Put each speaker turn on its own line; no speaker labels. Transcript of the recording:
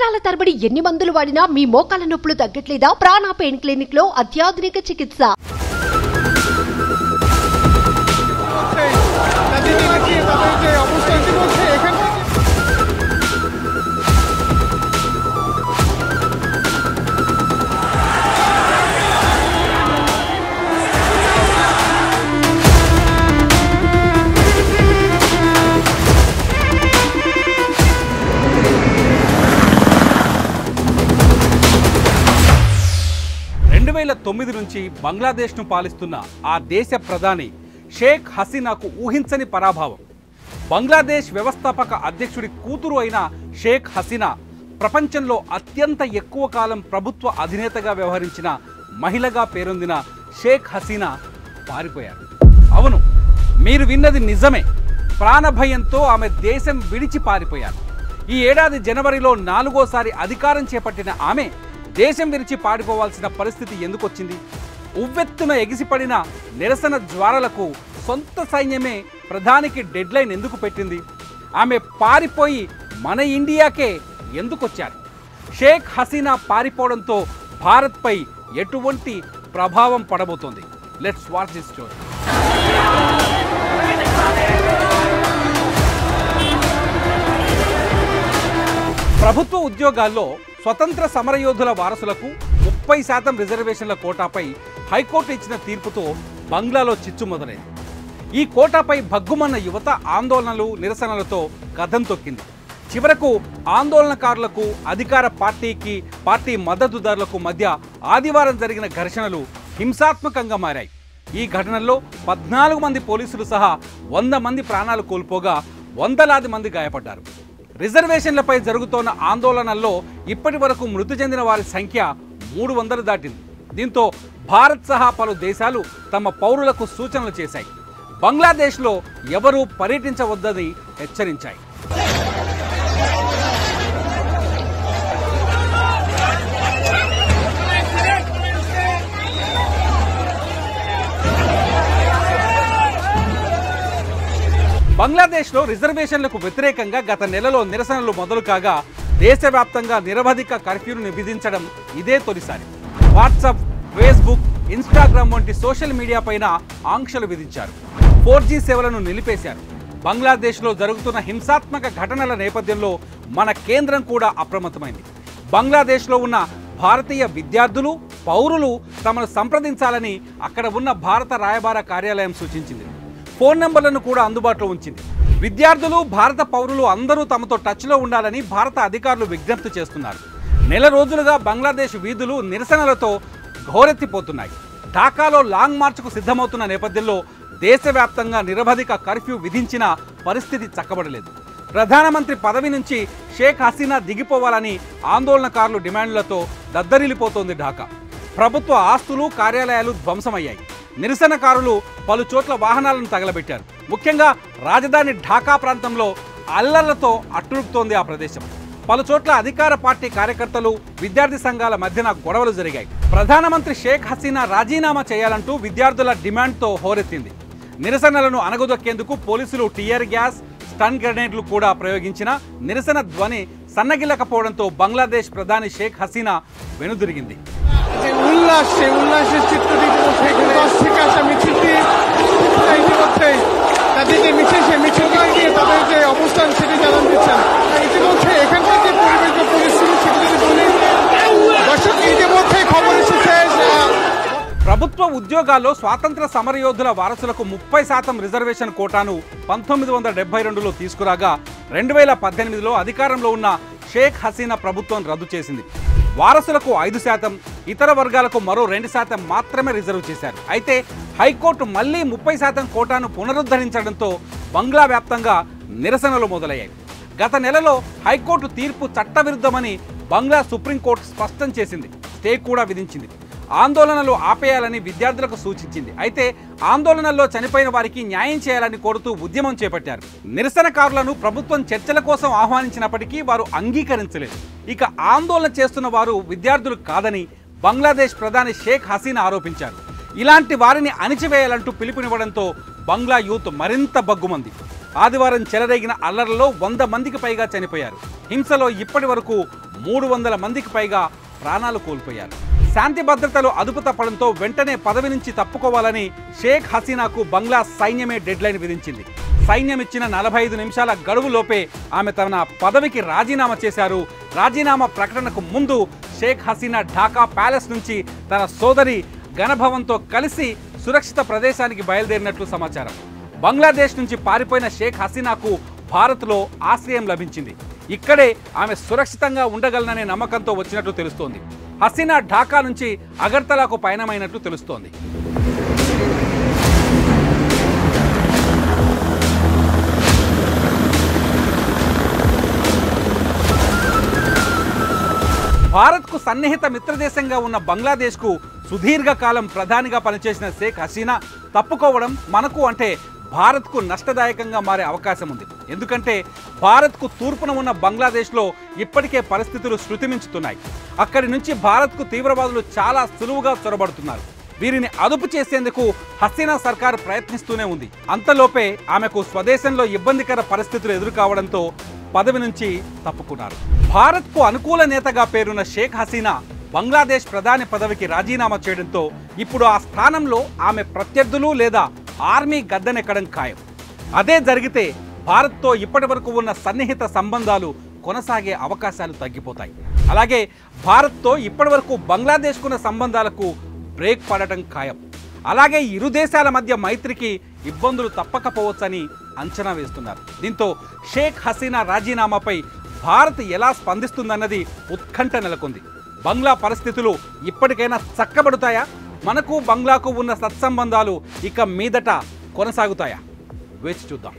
సంవత్సరాల తరబడి ఎన్ని మందులు వాడినా మీ మోకాల నొప్పులు తగ్గట్లేదా? ప్రాణ పెయిన్ క్లినిక్ లో అత్యాధునిక చికిత్స.
నుంచి బంగ్లాదేశ్ను పాలిస్తున్న ఆ దేశ ప్రధాని షేక్ హసీనాకు ఊహించని పరాభవం. బంగ్లాదేశ్ వ్యవస్థాపక అధ్యక్షుడి కూతురు అయిన షేక్ హసీనా ప్రపంచంలో అత్యంత ఎక్కువ కాలం ప్రభుత్వ అధినేతగా వ్యవహరించిన మహిళగా పేరొందిన షేక్ హసీనా పారిపోయారు. అవును, మీరు విన్నది నిజమే. ప్రాణభయంతో ఆమె దేశం విడిచి పారిపోయారు. ఈ ఏడాది జనవరిలో 4వసారి అధికారం చేపట్టిన ఆమె దేశం విడిచి పారిపోవాల్సిన పరిస్థితి ఎందుకు వచ్చింది? ఉవ్వెత్తున ఎగిసిపడిన నిరసన జ్వాలలకు సొంత సైన్యమే ప్రధానికి డెడ్లైన్ ఎందుకు పెట్టింది? ఆమె పారిపోయి మన ఇండియాకే ఎందుకు వచ్చారు? షేక్ హసీనా పారిపోవడంతో భారత్పై ఎటువంటి ప్రభావం పడబోతోంది? Let's watch this story. ప్రభుత్వ ఉద్యోగాల్లో స్వతంత్ర సమరయోధుల వారసులకు 30% రిజర్వేషన్ల కోటాపై హైకోర్టు ఇచ్చిన తీర్పుతో బంగ్లాలో చిచ్చు మొదలైంది. ఈ కోటాపై భగ్గుమన్న యువత ఆందోళనలు, నిరసనలతో కథం తొక్కింది. చివరకు ఆందోళనకారులకు, అధికార పార్టీ మద్దతుదారులకు మధ్య ఆదివారం జరిగిన ఘర్షణలు హింసాత్మకంగా మారాయి. ఈ ఘటనల్లో 14 మంది పోలీసులు సహా 100 మంది ప్రాణాలు కోల్పోగా వందలాది మంది గాయపడ్డారు. రిజర్వేషన్లపై జరుగుతోన్న ఆందోళనల్లో ఇప్పటి వరకు మృతి చెందిన వారి సంఖ్య 300 దాటింది. దీంతో భారత్ సహా పలు దేశాలు తమ పౌరులకు సూచనలు చేశాయి. బంగ్లాదేశ్లో ఎవరూ పర్యటించవద్దని హెచ్చరించాయి. బంగ్లాదేశ్లో రిజర్వేషన్లకు వ్యతిరేకంగా గత నెలలో నిరసనలు మొదలు కాగా దేశవ్యాప్తంగా నిరవధిక కర్ఫ్యూను విధించడం ఇదే తొలిసారి. వాట్సాప్, ఫేస్బుక్, ఇన్స్టాగ్రామ్ వంటి సోషల్ మీడియా పైన ఆంక్షలు విధించారు. 4G సేవలను నిలిపేశారు. బంగ్లాదేశ్లో జరుగుతున్న హింసాత్మక ఘటనల నేపథ్యంలో మన కేంద్రం కూడా అప్రమత్తమైంది. బంగ్లాదేశ్లో ఉన్న భారతీయ విద్యార్థులు, పౌరులు తమను సంప్రదించాలని అక్కడ ఉన్న భారత రాయబార కార్యాలయం సూచించింది. ఫోన్ నంబర్లను కూడా అందుబాటులో ఉంచింది. విద్యార్థులు, భారత పౌరులు అందరూ తమతో టచ్లో ఉండాలని భారత అధికారులు విజ్ఞప్తి చేస్తున్నారు. నెల రోజులుగా బంగ్లాదేశ్ వీధులు నిరసనలతో ఘోరెత్తిపోతున్నాయి. ఢాకాలో లాంగ్ మార్చ్కు సిద్ధమవుతున్న నేపథ్యంలో దేశవ్యాప్తంగా నిరవధిక కర్ఫ్యూ విధించిన పరిస్థితి చక్కబడలేదు. ప్రధానమంత్రి పదవి నుంచి షేక్ హసీనా దిగిపోవాలని ఆందోళనకారులు డిమాండ్లతో దద్దరిల్లిపోతోంది ఢాకా. ప్రభుత్వ ఆస్తులు, కార్యాలయాలు ధ్వంసమయ్యాయి. నిరసనకారులు పలు చోట్ల వాహనాలను తగలబెట్టారు. ముఖ్యంగా రాజధాని ఢాకా ప్రాంతంలో అల్లర్లతో అట్టుడుపుతోంది ఆ ప్రదేశం. పలు చోట్ల అధికార పార్టీ కార్యకర్తలు, విద్యార్థి సంఘాల మధ్యన గొడవలు జరిగాయి. ప్రధానమంత్రి షేక్ హసీనా రాజీనామా చేయాలంటూ విద్యార్థుల డిమాండ్తో హోరెత్తింది. నిరసనలను అణగదొక్కేందుకు పోలీసులు టీయర్ గ్యాస్, స్టన్ గ్రెనేడ్లు కూడా ప్రయోగించిన నిరసన ధ్వని సన్నగిల్లకపోవడంతో బంగ్లాదేశ్ ప్రధాని షేక్ హసీనా వెనుదిరిగింది. ప్రభుత్వ ఉద్యోగాల్లో స్వాతంత్ర సమరయోధుల వారసులకు 30% రిజర్వేషన్ కోటాను 1972లో తీసుకురాగా 2018లో అధికారంలో ఉన్న షేక్ హసీనా ప్రభుత్వం రద్దు చేసింది. వారసులకు 5%, ఇతర వర్గాలకు మరో 2% మాత్రమే రిజర్వ్ చేశారు. అయితే హైకోర్టు మళ్లీ 30% కోటాను పునరుద్ధరించడంతో బంగ్లా వ్యాప్తంగా నిరసనలు మొదలయ్యాయి. గత నెలలో హైకోర్టు తీర్పు చట్టవిరుద్ధమని బంగ్లా సుప్రీంకోర్టు స్పష్టం చేసింది. స్టే కూడా విధించింది. ఆందోళనలు ఆపేయాలని విద్యార్థులకు సూచించింది. అయితే ఆందోళనల్లో చనిపోయిన వారికి న్యాయం చేయాలని కోరుతూ ఉద్యమం చేపట్టారు. నిరసనకారులను ప్రభుత్వం చర్చల కోసం ఆహ్వానించినప్పటికీ వారు అంగీకరించలేదు. ఇక ఆందోళన చేస్తున్న వారు విద్యార్థులు కాదని బంగ్లాదేశ్ ప్రధాని షేక్ హసీనా ఆరోపించారు. ఇలాంటి వారిని అణిచివేయాలంటూ పిలుపునివ్వడంతో బంగ్లా యూత్ మరింత బగ్గుమంది. ఆదివారం చెలరేగిన అల్లర్లలో 100 మందికి పైగా చనిపోయారు. హింసలో ఇప్పటి వరకు 300 మందికి పైగా ప్రాణాలు కోల్పోయారు. శాంతి భద్రతలు అదుపు తప్పడంతో వెంటనే పదవి నుంచి తప్పుకోవాలని షేక్ హసీనాకు బంగ్లా సైన్యమే డెడ్లైన్ విధించింది. సైన్యం ఇచ్చిన 45 నిమిషాల గడువులోపే ఆమె తన పదవికి రాజీనామా చేశారు. రాజీనామా ప్రకటనకు ముందు షేక్ హసీనా ఢాకా ప్యాలెస్ నుంచి తన సోదరి గణభవన్తో కలిసి సురక్షిత ప్రదేశానికి బయలుదేరినట్లు సమాచారం. బంగ్లాదేశ్ నుంచి పారిపోయిన షేక్ హసీనాకు భారత్లో ఆశ్రయం లభించింది. ఇక్కడే ఆమె సురక్షితంగా ఉండగలననే నమ్మకంతో వచ్చినట్లు తెలుస్తోంది. హసీనా ఢాకా నుంచి అగర్తలాకు పయనమైనట్లు తెలుస్తోంది. భారత్కు సన్నిహిత మిత్రదేశంగా ఉన్న బంగ్లాదేశ్కు సుదీర్ఘకాలం ప్రధానిగా పనిచేసిన షేక్ హసీనా తప్పుకోవడం మనకు అంటే భారత్కు నష్టదాయకంగా మారే అవకాశం ఉంది. ఎందుకంటే భారత్కు తూర్పున ఉన్న బంగ్లాదేశ్లో ఇప్పటికే పరిస్థితులు శృతిమించుతున్నాయి. అక్కడి నుంచి భారత్కు తీవ్రవాదులు చాలా సులువుగా చొరబడుతున్నారు. వీరిని అదుపు చేసేందుకు హసీనా సర్కార్ ప్రయత్నిస్తూనే ఉంది. అంతలోపే ఆమెకు స్వదేశంలో ఇబ్బందికర పరిస్థితులు ఎదురుకావడంతో పదవి నుంచి తప్పుకున్నారు. భారత్కు అనుకూల నేతగా పేరున్న షేక్ హసీనా బంగ్లాదేశ్ ప్రధాని పదవికి రాజీనామా చేయడంతో ఇప్పుడు ఆ స్థానంలో ఆమె ప్రత్యర్థులు లేదా ఆర్మీ గద్దెనెక్కడం ఖాయం. అదే జరిగితే భారత్తో ఇప్పటి వరకు ఉన్న సన్నిహిత సంబంధాలు కొనసాగే అవకాశాలు తగ్గిపోతాయి. అలాగే భారత్తో ఇప్పటి వరకు బంగ్లాదేశ్కున్న సంబంధాలకు బ్రేక్ పడటం ఖాయం. అలాగే ఇరు దేశాల మధ్య మైత్రికి ఇబ్బందులు తప్పకపోవచ్చని అంచనా వేస్తున్నారు. దీంతో షేక్ హసీనా రాజీనామాపై భారత్ ఎలా స్పందిస్తుందన్నది ఉత్కంఠ నెలకొంది. బంగ్లా పరిస్థితులు ఇప్పటికైనా చక్కబడుతాయా? మనకు బంగ్లాకు ఉన్న సత్సంబంధాలు ఇక మీదట కొనసాగుతాయా? వేచి చూద్దాం.